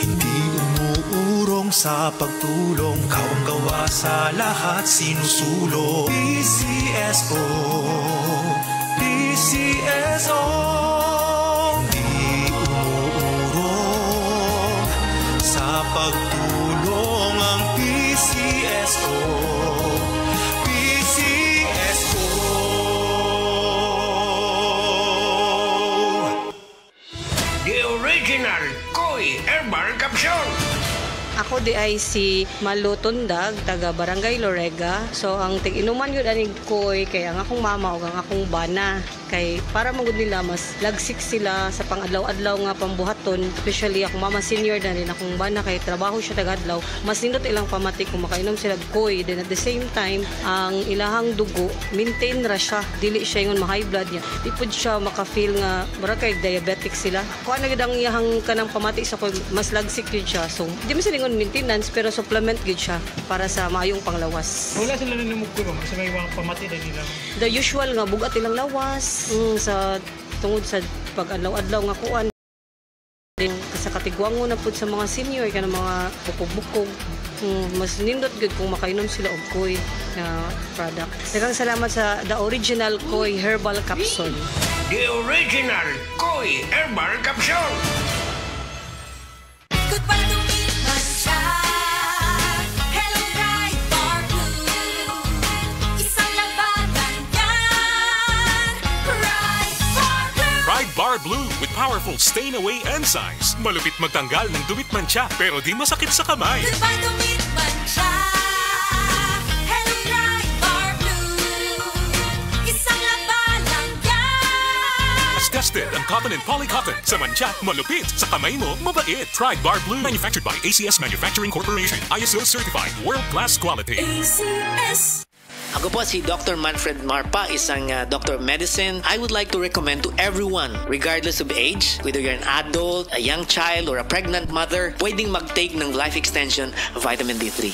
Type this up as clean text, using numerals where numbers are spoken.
Hindi umuurong sa pagtulong, kawang gawa sa lahat sinusulong. PCSO, PCSO. Hindi umuurong sa pagtulong ang PCSO. PCSO. The original Koi Herbal Capsule. Ako di ay si Malu Tundag, taga Barangay Lorega. So ang tig-inuman yun aning koy kay ang akong mama o ang akong bana. Kay para magud nila mas lagsik sila sa pang-adlaw-adlaw nga pambuhaton. Especially akong mama senior na rin akong bana kay trabaho siya taga-adlaw. Mas nindot ilang pamati kung makainom sila koy. Then at the same time, ang ilahang dugo, maintain ra siya. Dili siya yung ma-high blood niya. Di pud siya maka-feel nga mura kay diabetic sila. Kung ano gid ang iyahang kanang pamati sa koy, mas lagsik yun siya. So di man sila maintenance pero supplement gid siya para sa maayong panglawas. Wala sila nanumugkulong sa may mga pamati na nila. The usual nga bugat ilang lawas sa tungod sa pag-adlaw-adlaw nga kuan. Din sa katigwango na pud sa mga senior kana mga bukog-bukog. Mas nindot gud kung makainom sila og koy na product. Daghang salamat sa The Original Koi Herbal Capsule. The original Koi Herbal Capsule. Goodbye to me, Mancha. Hello, Ride Bar Blue. Isang labanan yan. Ride Bar Blue. Ride Bar Blue with powerful stain-away enzymes. Malupit magtanggal ng dumit mancha pero di masakit sa kamay. Goodbye to me, Mancha. Hello, Ride Bar Blue. Isang labanan yan. As tested ang cotton and polycotton. Sa mancha, malupit. Sa kamay mo, mabait. Ride Bar Blue. Manufactured by ACS Manufacturing Corporation. ISO certified. World-class quality. ACS. Ako po si Dr. Manfred Marpa, isang doctor of medicine. I would like to recommend to everyone, regardless of age, whether you're an adult, a young child, or a pregnant mother, pwedeng mag-take ng life extension vitamin D3.